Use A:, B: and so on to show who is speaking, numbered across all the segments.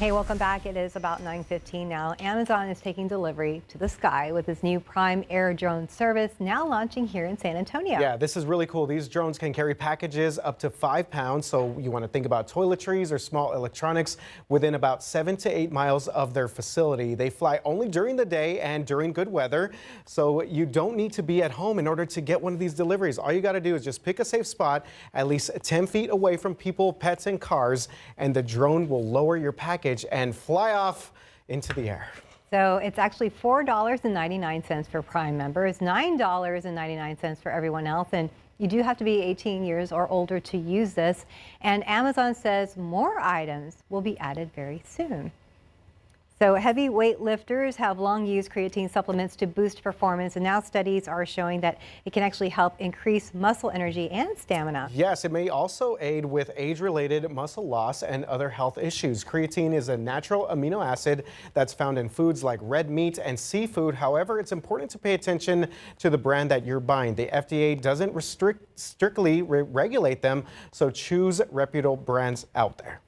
A: Hey, welcome back. It is about 9:15 now. Amazon is taking delivery to the sky with its new Prime Air drone service now launching here in San Antonio.
B: Yeah, this is really cool. These drones can carry packages up to 5 pounds. So you want to think about toiletries or small electronics within about 7 to 8 miles of their facility. They fly only during the day and during good weather. So you don't need to be at home in order to get one of these deliveries. All you got to do is just pick a safe spot at least 10 feet away from people, pets, and cars, and the drone will lower your package and fly off into the air.
A: So it's actually $4.99 for Prime members, $9.99 for everyone else. And you do have to be 18 years or older to use this. And Amazon says more items will be added very soon. So heavyweight lifters have long used creatine supplements to boost performance, and now studies are showing that it can actually help increase muscle energy and stamina.
B: Yes, it may also aid with age-related muscle loss and other health issues. Creatine is a natural amino acid that's found in foods like red meat and seafood. However, it's important to pay attention to the brand that you're buying. The FDA doesn't strictly regulate them, so choose reputable brands out there.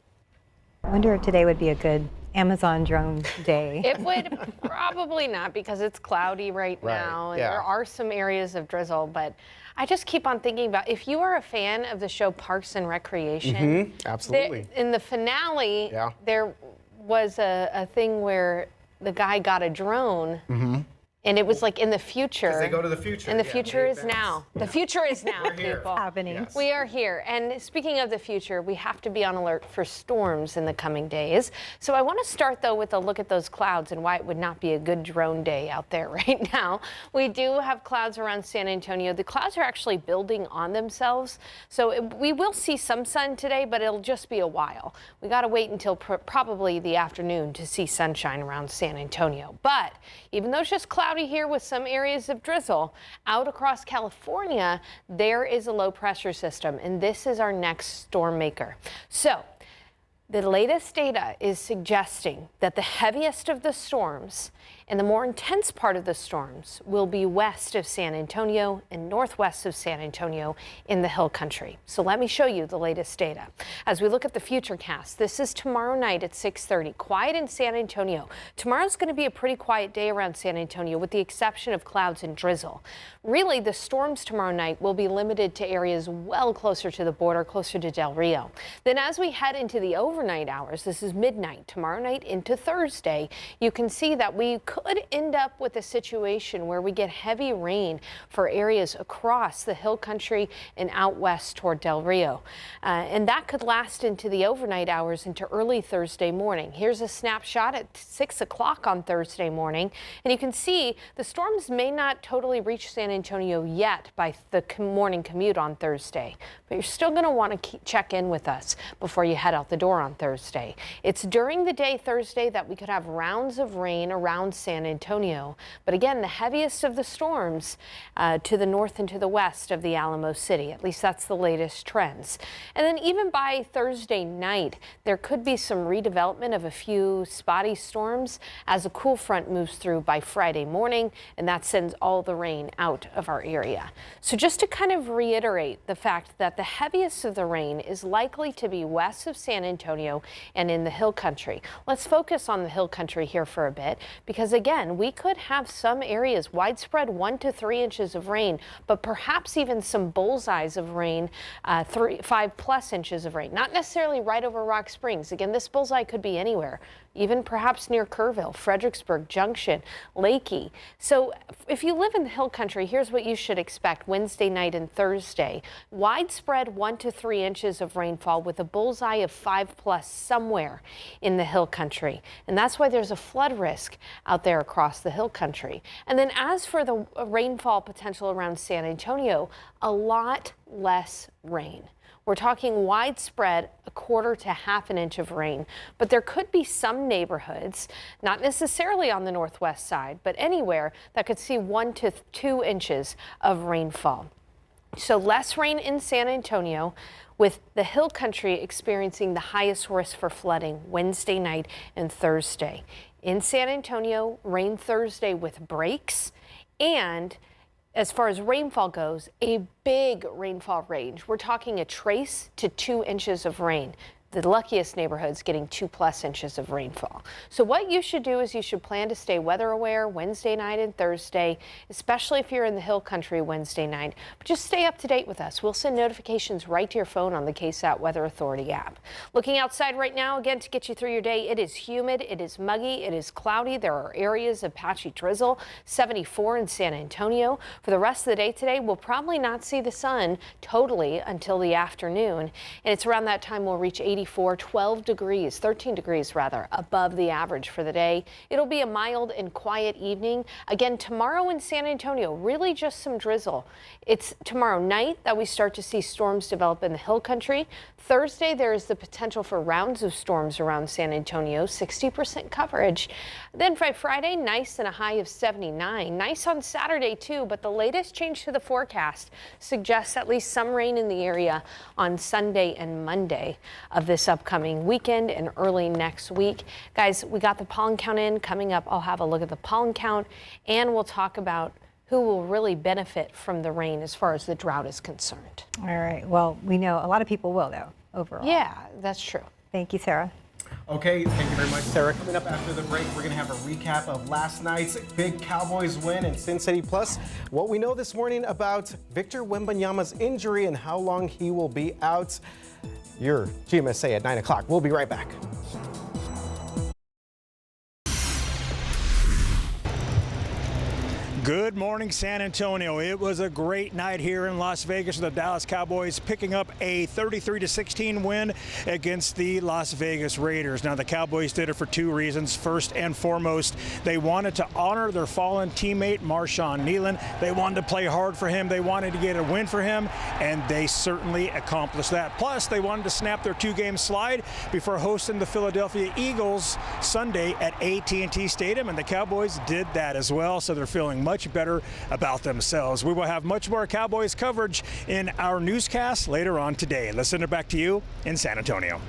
A: I wonder if today would be a good Amazon drone day.
C: It would probably not, because it's cloudy right now and there are some areas of drizzle, but I just keep on thinking about, if you are a fan of the show Parks and Recreation,
B: absolutely.
C: In the finale, there was a thing where the guy got a drone. And it was like in the future.
B: Because they go to the future.
C: And the future is now. The future is now, people.
A: Happening.
B: Yes.
C: We are here. And speaking of the future, we have to be on alert for storms in the coming days. So I want to start, though, with a look at those clouds and why it would not be a good drone day out there right now. We do have clouds around San Antonio. The clouds are actually building on themselves. So we will see some sun today, but it'll just be a while. We got to wait until probably the afternoon to see sunshine around San Antonio. But even though it's just cloudy here with some areas of drizzle, out across California, there is a low pressure system, and this is our next storm maker. So the latest data is suggesting that the heaviest of the storms and the more intense part of the storms will be west of San Antonio and northwest of San Antonio in the hill country. So let me show you the latest data. As we look at the future cast, this is tomorrow night at 6:30. Quiet in San Antonio. Tomorrow's going to be a pretty quiet day around San Antonio with the exception of clouds and drizzle. Really, the storms tomorrow night will be limited to areas well closer to the border, closer to Del Rio. Then as we head into the overnight hours, this is midnight, tomorrow night into Thursday, you can see that we could end up with a situation where we get heavy rain for areas across the hill country and out west toward Del Rio. And that could last into the overnight hours into early Thursday morning. Here's a snapshot at 6 o'clock on Thursday morning. And you can see the storms may not totally reach San Antonio yet by the morning commute on Thursday, but you're still going to want to check in with us before you head out the door on Thursday. It's during the day Thursday that we could have rounds of rain around San Antonio, but again, the heaviest of the storms to the north and to the west of the Alamo City. At least that's the latest trends. And then even by Thursday night, there could be some redevelopment of a few spotty storms as a cool front moves through by Friday morning, and that sends all the rain out of our area. So just to kind of reiterate the fact that the heaviest of the rain is likely to be west of San Antonio and in the hill country. Let's focus on the hill country here for a bit, because again, we could have some areas widespread 1 to 3 inches of rain, but perhaps even some bullseyes of rain, 5+ inches of rain, not necessarily right over Rock Springs. Again, this bullseye could be anywhere, even perhaps near Kerrville, Fredericksburg Junction, Lakey. So if you live in the hill country, here's what you should expect Wednesday night and Thursday. Widespread 1 to 3 inches of rainfall with a bullseye of 5+ somewhere in the hill country. And that's why there's a flood risk out there across the hill country. And then as for the rainfall potential around San Antonio, a lot less rain. We're talking widespread 1/4 to 1/2 inch of rain, but there could be some neighborhoods, not necessarily on the northwest side, but anywhere that could see 1 to 2 inches of rainfall. So less rain in San Antonio, with the hill country experiencing the highest risk for flooding Wednesday night and Thursday. In San Antonio, rain Thursday with breaks, and as far as rainfall goes, a big rainfall range. We're talking a trace to 2 inches of rain the luckiest neighborhoods getting 2+ inches of rainfall. So what you should do is you should plan to stay weather aware Wednesday night and Thursday, especially if you're in the hill country Wednesday night. But just stay up to date with us. We'll send notifications right to your phone on the KSAT Weather Authority app. Looking outside right now, again, to get you through your day, it is humid, it is muggy, it is cloudy. There are areas of patchy drizzle, 74 in San Antonio. For the rest of the day today, we'll probably not see the sun totally until the afternoon. And it's around that time we'll reach 84, 13 degrees rather, above the average for the day. It'll be a mild and quiet evening. Again, tomorrow in San Antonio, really just some drizzle. It's tomorrow night that we start to see storms develop in the hill country. Thursday, there is the potential for rounds of storms around San Antonio, 60% coverage. Then by Friday, nice and a high of 79. Nice on Saturday too, but the latest change to the forecast suggests at least some rain in the area on Sunday and Monday of this upcoming weekend and early next week. Guys, we got the pollen count in. Coming up, I'll have a look at the pollen count and we'll talk about who will really benefit from the rain as far as the drought is concerned.
A: All right. Well, we know a lot of people will, though, overall.
C: Yeah, that's true.
A: Thank you, Sarah.
B: Okay, thank you very much, Sarah. Coming up after the break, we're going to have a recap of last night's big Cowboys win in Sin City, plus what we know this morning about Victor Wembanyama's injury and how long he will be out. Your GMSA at 9 o'clock. We'll be right back.
D: Good morning, San Antonio. It was a great night here in Las Vegas with the Dallas Cowboys picking up a 33-16 win against the Las Vegas Raiders. Now, the Cowboys did it for two reasons. First and foremost, they wanted to honor their fallen teammate, Marshawn Nealon. They wanted to play hard for him. They wanted to get a win for him, and they certainly accomplished that. Plus, they wanted to snap their two-game slide before hosting the Philadelphia Eagles Sunday at AT&T Stadium, and the Cowboys did that as well, so they're feeling much better about themselves. We will have much more Cowboys coverage in our newscast later on today. Let's send it back to you in San Antonio.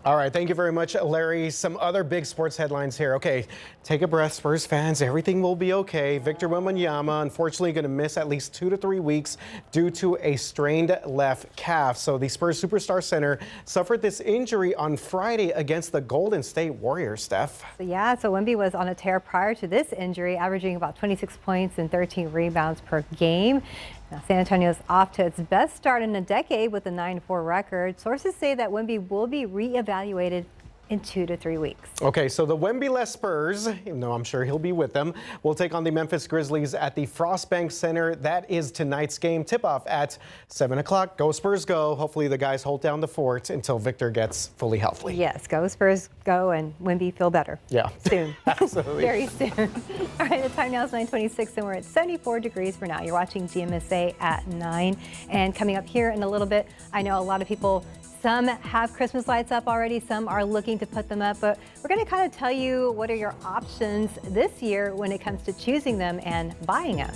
B: All right, thank you very much, Larry. Some other big sports headlines here. Okay, take a breath, Spurs fans. Everything will be okay. Victor Wembanyama, unfortunately, going to miss at least 2 to 3 weeks due to a strained left calf. So the Spurs superstar center suffered this injury on Friday against the Golden State Warriors, Steph.
A: So Wemby was on a tear prior to this injury, averaging about 26 points and 13 rebounds per game. Now, San Antonio's off to its best start in a decade with a 9-4 record. Sources say that Wemby will be reevaluated in 2 to 3 weeks.
B: Okay, so the Wemby-less Spurs, even though I'm sure he'll be with them, will take on the Memphis Grizzlies at the Frostbank Center. That is tonight's game. Tip-off at 7 o'clock. Go Spurs, go. Hopefully the guys hold down the fort until Victor gets fully healthy.
A: Yes, go Spurs, go, and Wemby feel better.
B: Yeah.
A: Soon.
B: Absolutely.
A: Very soon. All right, the time now is 9:26, and we're at 74 degrees for now. You're watching GMSA at 9. And coming up here in a little bit, I know a lot of people, some have Christmas lights up already, some are looking to put them up, but we're going to kind of tell you what are your options this year when it comes to choosing them and buying them.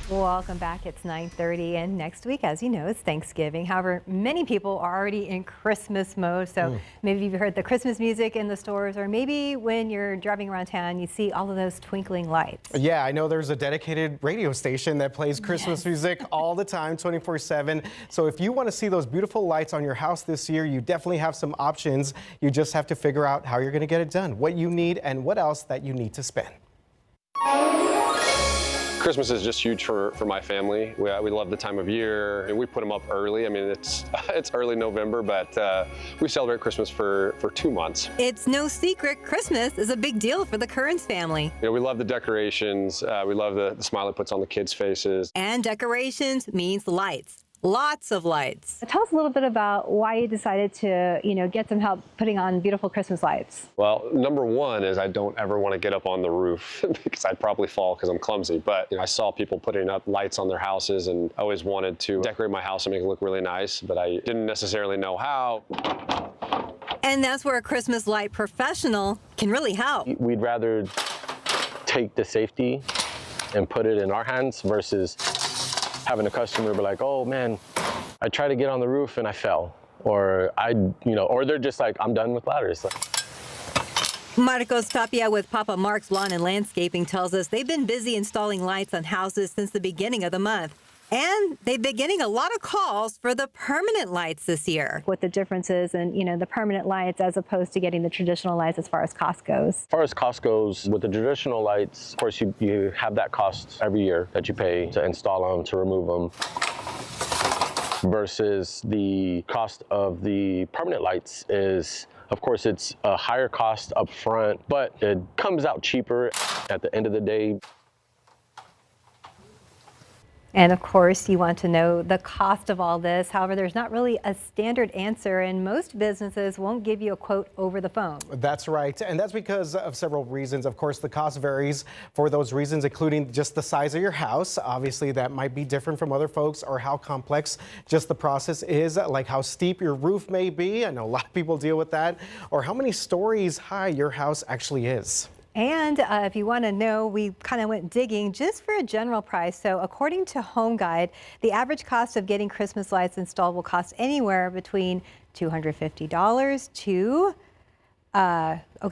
A: Welcome back. It's 9:30, and next week, as you know, it's Thanksgiving. However, many people are already in Christmas mode, so maybe you've heard the Christmas music in the stores, or maybe when you're driving around town, you see all of those twinkling lights.
B: Yeah, I know there's a dedicated radio station that plays Christmas music all the time, 24/7. So if you want to see those beautiful lights on your house this year, you definitely have some options. You just have to figure out how you're going to get it done, what you need, and what else that you need to spend.
E: Christmas is just huge for my family. We love the time of year, and we put them up early. I mean, it's early November, but we celebrate Christmas for 2 months.
A: It's no secret Christmas is a big deal for the Kearns family.
E: You know, we love the decorations. We love the smile it puts on the kids' faces.
A: And decorations means lights. Lots of lights. Tell us a little bit about why you decided to, get some help putting on beautiful Christmas lights.
E: Well, number one is I don't ever want to get up on the roof because I'd probably fall because I'm clumsy. But I saw people putting up lights on their houses, and I always wanted to decorate my house and make it look really nice, but I didn't necessarily know how.
A: And that's where a Christmas light professional can really help.
F: We'd rather take the safety and put it in our hands versus having a customer be like, oh man, I tried to get on the roof and I fell. Or or they're just like, I'm done with ladders.
A: Marcos Tapia with Papa Mark's Lawn and Landscaping tells us they've been busy installing lights on houses since the beginning of the month.
G: And they've been getting a lot of calls for the permanent lights this year.
A: What the difference is and, the permanent lights as opposed to getting the traditional lights as far as cost goes.
F: As far as cost goes, with the traditional lights, of course, you have that cost every year that you pay to install them, to remove them, versus the cost of the permanent lights is, of course, it's a higher cost up front, but it comes out cheaper at the end of the day.
A: And of course, you want to know the cost of all this. However, there's not really a standard answer, and most businesses won't give you a quote over the phone.
B: That's right. And that's because of several reasons. Of course, the cost varies for those reasons, including just the size of your house. Obviously, that might be different from other folks, or how complex just the process is, like how steep your roof may be. I know a lot of people deal with that, or how many stories high your house actually is.
A: And if you want to know, we kind of went digging just for a general price. So according to Home Guide, the average cost of getting Christmas lights installed will cost anywhere between $250 to,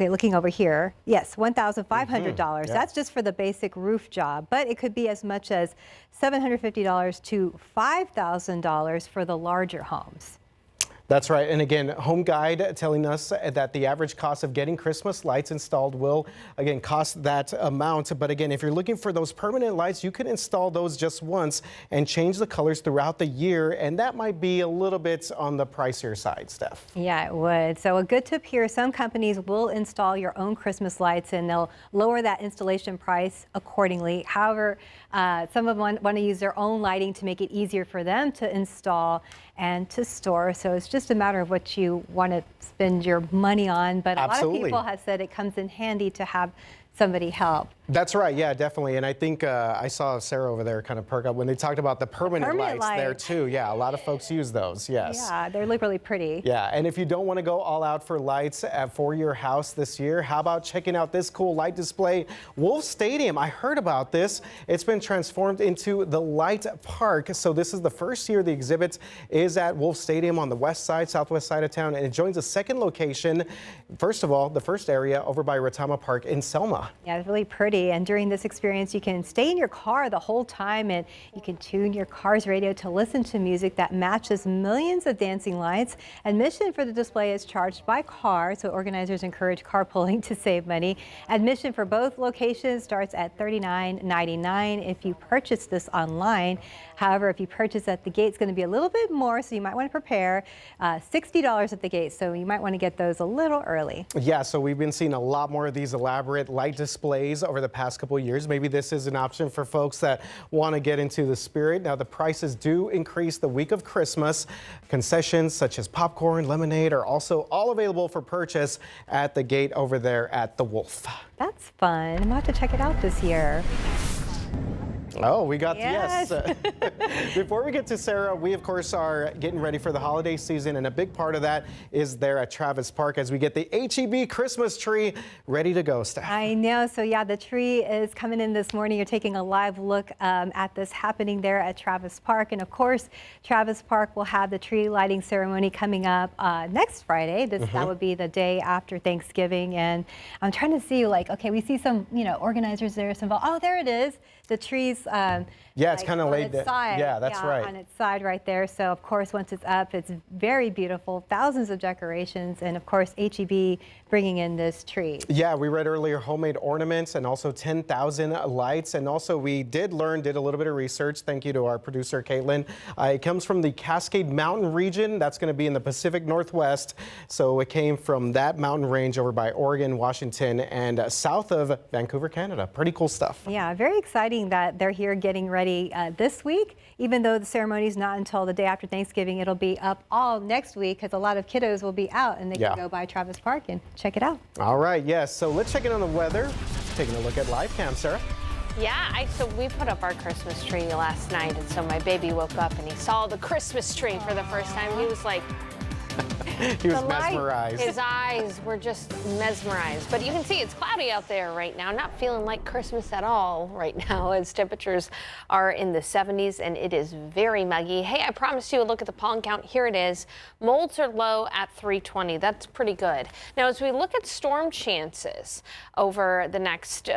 A: looking over here, yes, $1,500.
B: Yeah.
A: That's just for the basic roof job, but it could be as much as $750 to $5,000 for the larger homes.
B: That's right. And again, Home Guide telling us that the average cost of getting Christmas lights installed will, again, cost that amount. But again, if you're looking for those permanent lights, you can install those just once and change the colors throughout the year. And that might be a little bit on the pricier side, Steph.
A: Yeah, it would. So a good tip here, some companies will install your own Christmas lights and they'll lower that installation price accordingly. However, some of them want to use their own lighting to make it easier for them to install and to store. So it's just a matter of what you want to spend your money on. But a lot of people have said it comes in handy to have somebody help.
B: That's right. Yeah, definitely. And I think I saw Sarah over there kind of perk up when they talked about the permanent lights there too. Yeah, a lot of folks use those. Yes.
A: Yeah, they look really pretty.
B: Yeah, and if you don't want to go all out for lights for your house this year, how about checking out this cool light display? Wolf Stadium, I heard about this. It's been transformed into the Light Park. So this is the first year the exhibit is at Wolf Stadium on the west side, southwest side of town, and it joins a second location. First of all, the first area over by Retama Park in Selma.
A: Yeah, it's really pretty. And during this experience, you can stay in your car the whole time and you can tune your car's radio to listen to music that matches millions of dancing lights. Admission for the display is charged by car, so organizers encourage carpooling to save money. Admission for both locations starts at $39.99 if you purchase this online. However, if you purchase at the gate, it's going to be a little bit more, so you might want to prepare. $60 at the gate, so you might want to get those a little early.
B: Yeah, so we've been seeing a lot more of these elaborate light displays over the past couple of years. Maybe this is an option for folks that want to get into the spirit. Now, the prices do increase the week of Christmas. Concessions such as popcorn, lemonade are also all available for purchase at the gate over there at the Wolf.
A: That's fun. I'm going to have to check it out this year.
B: Oh, we got
A: yes.
B: Before we get to Sarah, we of course are getting ready for the holiday season, and a big part of that is there at Travis Park as we get the HEB Christmas tree ready to go, Steph.
A: I know. So yeah, the tree is coming in this morning. You're taking a live look at this happening there at Travis Park, and of course, Travis Park will have the tree lighting ceremony coming up next Friday. That would be the day after Thanksgiving, and I'm trying to see, like, okay, we see some, organizers there. Some, oh, there it is. The trees.
B: Yeah, it's kind of laid there. Yeah, that's right.
A: On its side right there. So of course, once it's up, it's very beautiful. Thousands of decorations, and of course, HEB bringing in this tree.
B: Yeah, we read earlier homemade ornaments and also 10,000 lights. And also we did a little bit of research. Thank you to our producer, Caitlin. It comes from the Cascade Mountain region. That's going to be in the Pacific Northwest. So it came from that mountain range over by Oregon, Washington, and south of Vancouver, Canada. Pretty cool stuff.
A: Yeah, very exciting that they're here getting ready this week. Even though the ceremony is not until the day after Thanksgiving, it'll be up all next week because a lot of kiddos will be out and they can go by Travis Park and check it out.
B: All right, yes. So let's check in on the weather. Taking a look at live cam, Sarah.
C: Yeah, so we put up our Christmas tree last night, and so my baby woke up and he saw the Christmas tree for the first time. He was like,
B: He was
C: The light,
B: mesmerized.
C: his eyes were just mesmerized. But you can see it's cloudy out there right now. Not feeling like Christmas at all right now as temperatures are in the 70s and it is very muggy. Hey, I promised you a look at the pollen count. Here it is. Molds are low at 320. That's pretty good. Now, as we look at storm chances over the next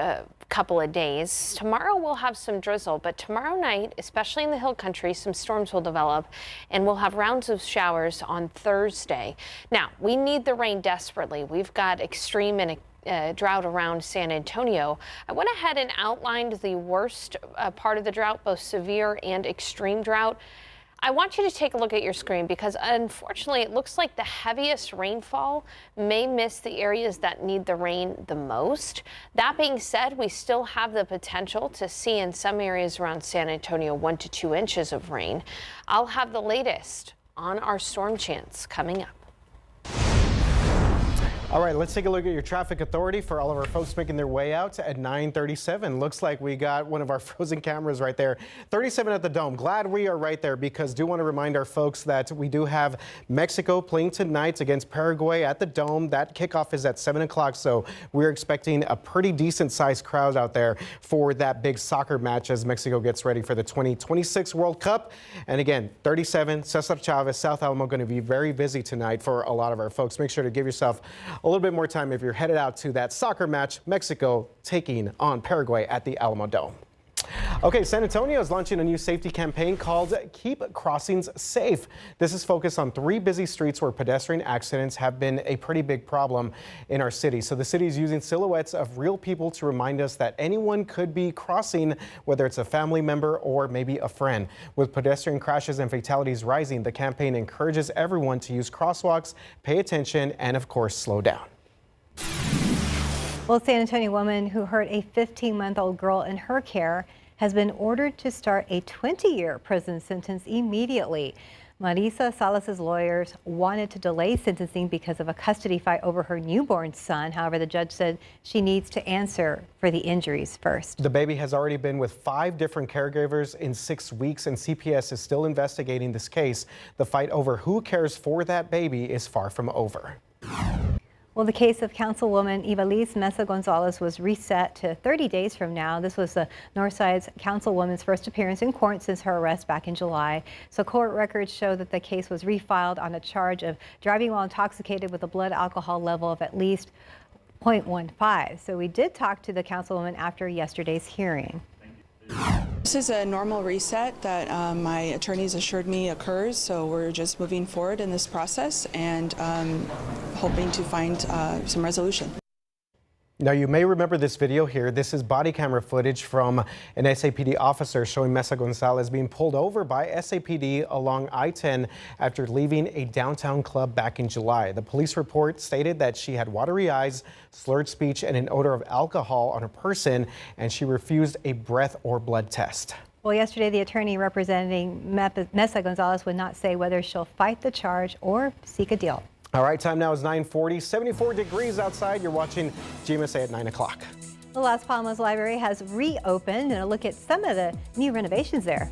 C: couple of days, tomorrow we'll have some drizzle, but tomorrow night, especially in the hill country, some storms will develop and we'll have rounds of showers on Thursday. Now, we need the rain desperately. We've got extreme and drought around San Antonio. I went ahead and outlined the worst part of the drought, both severe and extreme drought. I want you to take a look at your screen because unfortunately it looks like the heaviest rainfall may miss the areas that need the rain the most. That being said, we still have the potential to see in some areas around San Antonio 1 to 2 inches of rain. I'll have the latest on our storm chance coming up.
B: All right, let's take a look at your traffic authority for all of our folks making their way out at 9:37. Looks like we got one of our frozen cameras right there. 37 at the Dome. Glad we are right there because do want to remind our folks that we do have Mexico playing tonight against Paraguay at the Dome. That kickoff is at 7 o'clock, so we're expecting a pretty decent sized crowd out there for that big soccer match as Mexico gets ready for the 2026 World Cup. And again, 37, Cesar Chavez, South Alamo going to be very busy tonight for a lot of our folks. Make sure to give yourself a little bit more time if you're headed out to that soccer match, Mexico taking on Paraguay at the Alamo Dome. Okay, San Antonio is launching a new safety campaign called Keep Crossings Safe. This is focused on 3 busy streets where pedestrian accidents have been a pretty big problem in our city. So the city is using silhouettes of real people to remind us that anyone could be crossing, whether it's a family member or maybe a friend. With pedestrian crashes and fatalities rising, the campaign encourages everyone to use crosswalks, pay attention, and of course, slow down.
A: Well, a San Antonio woman who hurt a 15-month-old girl in her care has been ordered to start a 20-year prison sentence immediately. Marisa Salas' lawyers wanted to delay sentencing because of a custody fight over her newborn son. However, the judge said she needs to answer for the injuries first.
B: The baby has already been with 5 different caregivers in 6 weeks, and CPS is still investigating this case. The fight over who cares for that baby is far from over.
A: Well, the case of Councilwoman Ivelisse Mesa Gonzalez was reset to 30 days from now. This was the Northside's Councilwoman's first appearance in court since her arrest back in July. So court records show that the case was refiled on a charge of driving while intoxicated with a blood alcohol level of at least 0.15. So we did talk to the Councilwoman after yesterday's hearing.
H: This is a normal reset that my attorneys assured me occurs, so we're just moving forward in this process and hoping to find some resolution.
B: Now, you may remember this video here. This is body camera footage from an SAPD officer showing Mesa Gonzalez being pulled over by SAPD along I-10 after leaving a downtown club back in July. The police report stated that she had watery eyes, slurred speech, and an odor of alcohol on her person, and she refused a breath or blood test.
A: Well, yesterday, the attorney representing Mesa Gonzalez would not say whether she'll fight the charge or seek a deal.
B: All right, time now is 9:40, 74 degrees outside. You're watching GMSA at 9 o'clock.
A: The Las Palmas Library has reopened, and a look at some of the new renovations there.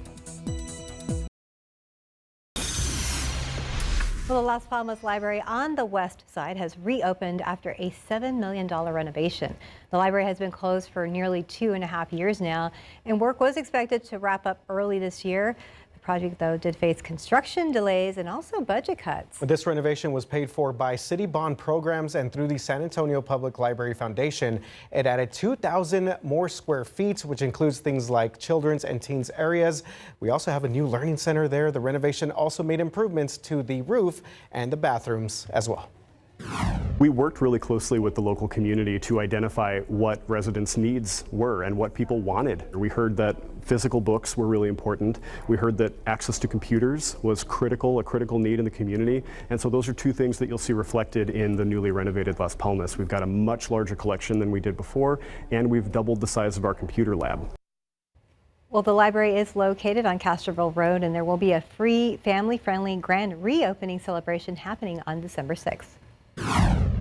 A: Well, the Las Palmas Library on the west side has reopened after a $7 million renovation. The library has been closed for nearly 2.5 years now, and work was expected to wrap up early this year. The project, though, did face construction delays and also budget cuts.
B: This renovation was paid for by city bond programs and through the San Antonio Public Library Foundation. It added 2,000 more square feet, which includes things like children's and teens areas. We also have a new learning center there. The renovation also made improvements to the roof and the bathrooms as well.
I: We worked really closely with the local community to identify what residents' needs were and what people wanted. We heard that physical books were really important. We heard that access to computers was a critical need in the community. And so those are 2 things that you'll see reflected in the newly renovated Las Palmas. We've got a much larger collection than we did before, and we've doubled the size of our computer lab.
A: Well, the library is located on Castroville Road, and there will be a free, family-friendly grand reopening celebration happening on December 6th.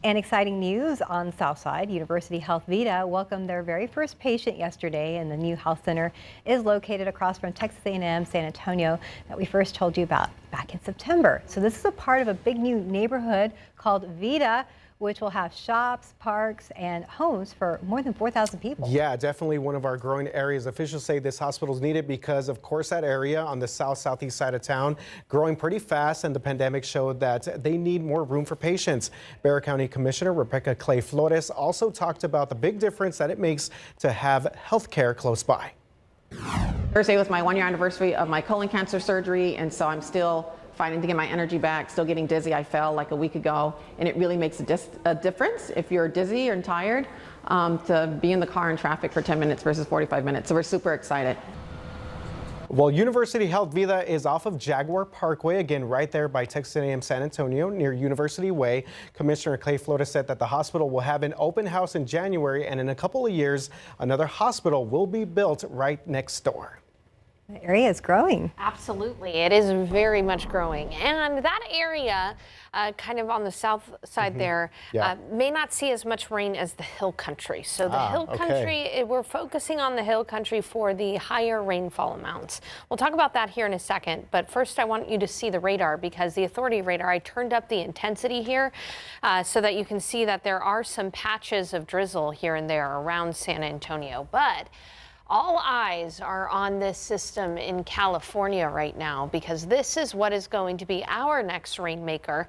A: And exciting news on Southside. University Health Vita welcomed their very first patient yesterday, and the new health center is located across from Texas A&M San Antonio that we first told you about back in September. So this is a part of a big new neighborhood called Vita, which will have shops, parks, and homes for more than 4,000 people.
B: Yeah, definitely one of our growing areas. Officials say this hospital is needed because, of course, that area on the southeast side of town growing pretty fast, and the pandemic showed that they need more room for patients. Bexar County Commissioner Rebecca Clay Flores also talked about the big difference that it makes to have health care close by.
J: Thursday was my 1-year anniversary of my colon cancer surgery, and so I'm still fighting to get my energy back, still getting dizzy. I fell like a week ago, and it really makes a difference if you're dizzy and tired to be in the car in traffic for 10 minutes versus 45 minutes. So we're super excited.
B: Well, University Health Vita is off of Jaguar Parkway, again, right there by Texas A&M San Antonio near University Way. Commissioner Clay Flores said that the hospital will have an open house in January, and in a couple of years, another hospital will be built right next door.
A: The area is growing.
C: Absolutely. It is very much growing. And that area, kind of on the south side there, may not see as much rain as the hill country. So the hill country, we're focusing on the hill country for the higher rainfall amounts. We'll talk about that here in a second. But first, I want you to see the radar, because the authority radar, I turned up the intensity here so that you can see that there are some patches of drizzle here and there around San Antonio. But all eyes are on this system in California right now, because this is what is going to be our next rainmaker.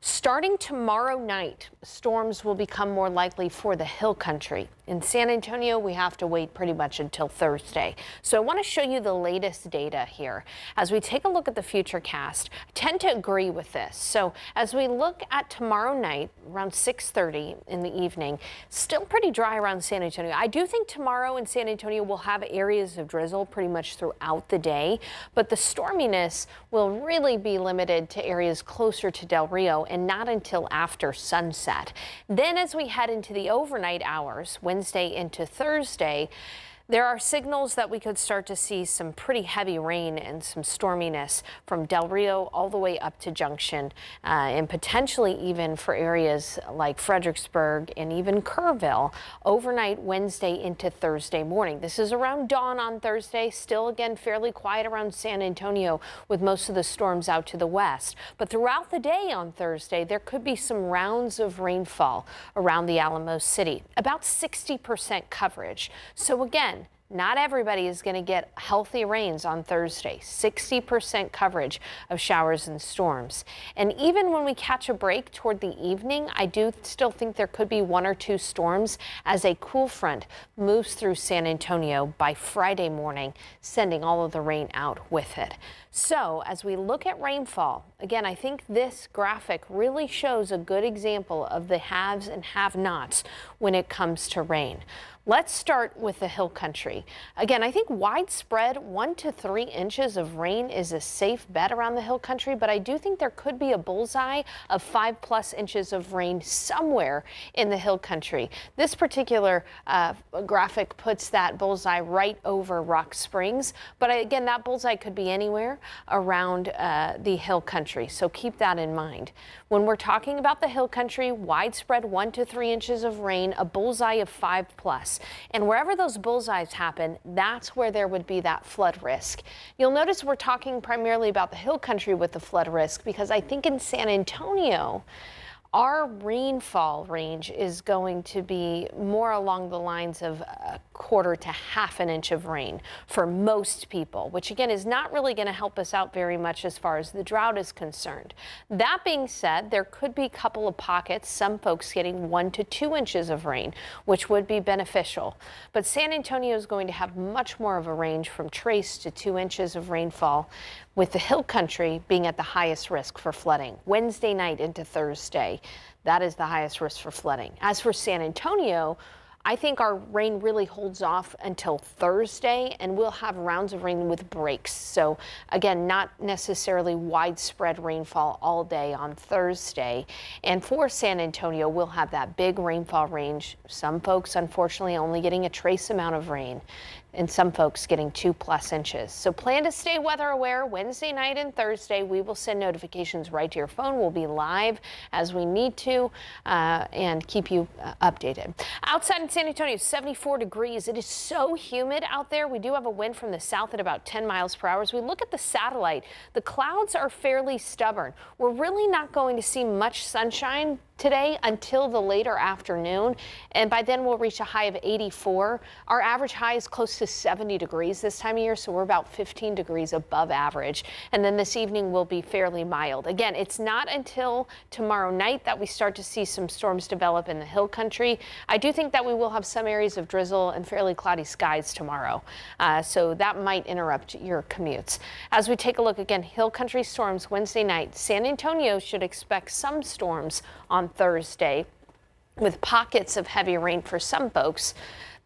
C: Starting tomorrow night, storms will become more likely for the hill country. In San Antonio, we have to wait pretty much until Thursday. So I want to show you the latest data here. As we take a look at the futurecast, I tend to agree with this. So as we look at tomorrow night, around 6:30 in the evening, still pretty dry around San Antonio. I do think tomorrow in San Antonio we'll have areas of drizzle pretty much throughout the day, but the storminess will really be limited to areas closer to Del Rio, and not until after sunset. Then as we head into the overnight hours, Wednesday into Thursday, there are signals that we could start to see some pretty heavy rain and some storminess from Del Rio all the way up to Junction, and potentially even for areas like Fredericksburg and even Kerrville overnight Wednesday into Thursday morning. This is around dawn on Thursday. Still, again, fairly quiet around San Antonio with most of the storms out to the west. But throughout the day on Thursday, there could be some rounds of rainfall around the Alamo City, about 60% coverage. So again, not everybody is going to get healthy rains on Thursday. 60% coverage of showers and storms. And even when we catch a break toward the evening, I do still think there could be 1 or 2 storms as a cool front moves through San Antonio by Friday morning, sending all of the rain out with it. So as we look at rainfall, again, I think this graphic really shows a good example of the haves and have-nots when it comes to rain. Let's start with the hill country. Again, I think widespread 1 to 3 inches of rain is a safe bet around the hill country, but I do think there could be a bullseye of 5+ inches of rain somewhere in the hill country. This particular graphic puts that bullseye right over Rock Springs, but again, that bullseye could be anywhere around the hill country, so keep that in mind. When we're talking about the hill country, widespread 1 to 3 inches of rain, a bullseye of 5+. And wherever those bullseyes happen, that's where there would be that flood risk. You'll notice we're talking primarily about the hill country with the flood risk, because I think in San Antonio, our rainfall range is going to be more along the lines of 1/4 to 1/2 inch of rain for most people, which again is not really going to help us out very much as far as the drought is concerned. That being said, there could be a couple of pockets, some folks getting 1 to 2 inches of rain, which would be beneficial. But San Antonio is going to have much more of a range from trace to 2 inches of rainfall, with the hill country being at the highest risk for flooding. Wednesday night into Thursday, that is the highest risk for flooding. As for San Antonio, I think our rain really holds off until Thursday, and we'll have rounds of rain with breaks. So again, not necessarily widespread rainfall all day on Thursday. And for San Antonio, we'll have that big rainfall range. Some folks, unfortunately, only getting a trace amount of rain. and some folks getting 2+ inches. So plan to stay weather aware Wednesday night and Thursday. We will send notifications right to your phone. We'll be live as we need to and keep you updated. Outside in San Antonio, 74 degrees. It is so humid out there. We do have a wind from the south at about 10 miles per hour. As we look at the satellite, the clouds are fairly stubborn. We're really not going to see much sunshine today until the later afternoon, and by then we'll reach a high of 84. Our average high is close to 70 degrees this time of year, so we're about 15 degrees above average. And then this evening will be fairly mild. Again, it's not until tomorrow night that we start to see some storms develop in the hill country. I do think that we will have some areas of drizzle and fairly cloudy skies tomorrow, so that might interrupt your commutes. As we take a look again, hill country storms Wednesday night. San Antonio should expect some storms on Thursday, with pockets of heavy rain for some folks.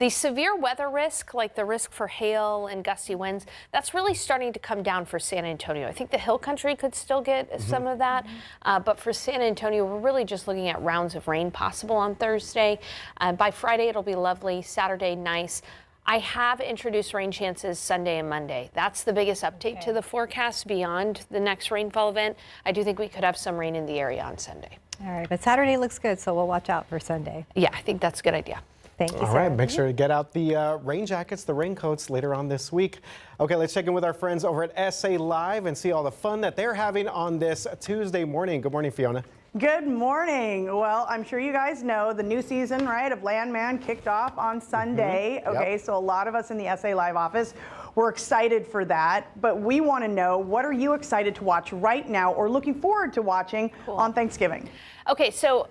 C: The severe weather risk, like the risk for hail and gusty winds, that's really starting to come down for San Antonio. I think the hill country could still get some of that, but for San Antonio, we're really just looking at rounds of rain possible on Thursday. By Friday, it'll be lovely. Saturday, nice. I have introduced rain chances Sunday and Monday. That's the biggest update to the forecast beyond the next rainfall event. I do think we could have some rain in the area on Sunday.
A: All right, but Saturday looks good, so we'll watch out for Sunday.
C: Yeah, I think that's a good idea.
A: Thank you,
B: All
A: Sarah.
B: right, make sure to get out the rain jackets, the raincoats later on this week. Okay, let's check in with our friends over at SA Live and see all the fun that they're having on this Tuesday morning. Good morning, Fiona.
K: Good morning. Well, I'm sure you guys know the new season, right, of Landman kicked off on Sunday. Okay, so a lot of us in the SA Live office, we're excited for that, but we want to know, what are you excited to watch right now or looking forward to watching on Thanksgiving?
C: Okay, so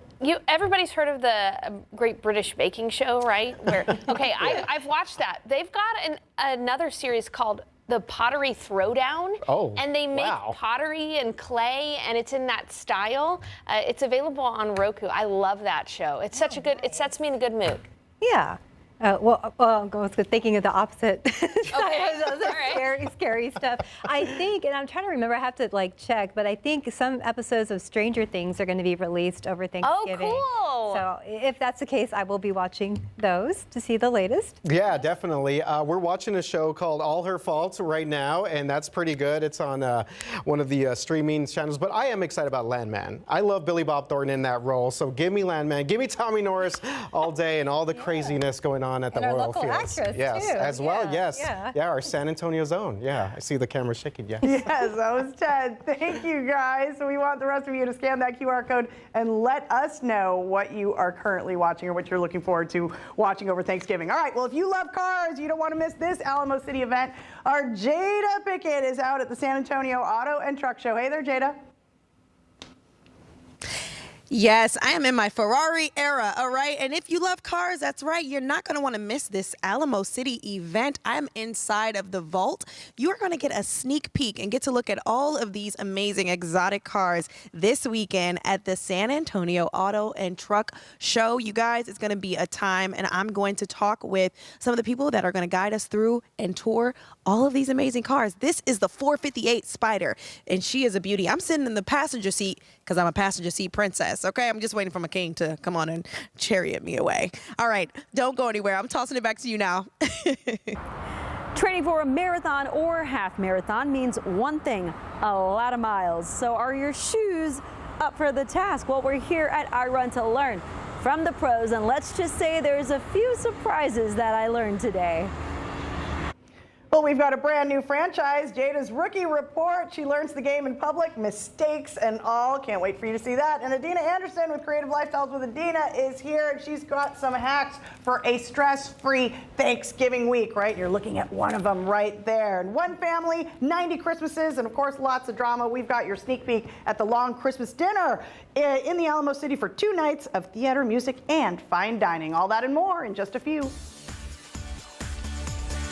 C: everybody's heard of the Great British Baking Show, right? Where I've watched that. They've got another series called The Pottery Throwdown. Oh, and they make pottery and clay, and it's in that style. It's available on Roku. I love that show. It's such a good. It sets me in a good mood.
A: Yeah. Well, I was thinking of the opposite.
C: Okay.
A: Scary stuff. I think, and I'm trying to remember, I have to check, but I think some episodes of Stranger Things are going to be released over Thanksgiving.
C: Oh, cool.
A: So if that's the case, I will be watching those to see the latest.
B: Yeah, definitely. We're watching a show called All Her Fault right now, and that's pretty good. It's on one of the streaming channels, but I am excited about Landman. I love Billy Bob Thornton in that role, so give me Landman, give me Tommy Norris all day and all the craziness going on at the oil fields.
A: Yes,
B: too. As well, yes.
A: Yeah,
B: our San Antonio zone. Yeah, I see the camera shaking, yes.
K: Yes, that was Ted. Thank you, guys. We want the rest of you to scan that QR code and let us know what you are currently watching or what you're looking forward to watching over Thanksgiving. All right, well, if you love cars, you don't want to miss this Alamo City event. Our Jada Pickett is out at the San Antonio Auto and Truck Show. Hey there, Jada.
L: Yes, I am in my Ferrari era, all right? And if you love cars, that's right, you're not going to want to miss this Alamo City event. I'm inside of the vault. You're going to get a sneak peek and get to look at all of these amazing exotic cars this weekend at the San Antonio Auto and Truck Show. You guys, it's going to be a time, and I'm going to talk with some of the people that are going to guide us through and tour all of these amazing cars. This is the 458 Spider, and she is a beauty. I'm sitting in the passenger seat because I'm a passenger seat princess. Okay, I'm just waiting for my king to come on and chariot me away. All right, don't go anywhere. I'm tossing it back to you now.
M: Training for a marathon or half marathon means one thing, a lot of miles. So are your shoes up for the task? Well, we're here at I Run to Learn from the pros, and let's just say there's a few surprises that I learned today.
K: Well, we've got a brand new franchise, Jada's Rookie Report. She learns the game in public, mistakes and all. Can't wait for you to see that. And Adina Anderson with Creative Lifestyles with Adina is here, and she's got some hacks for a stress-free Thanksgiving week, right? You're looking at one of them right there. And one family, 90 Christmases, and of course, lots of drama. We've got your sneak peek at the long Christmas dinner in the Alamo City for 2 nights of theater, music, and fine dining. All that and more in just a few.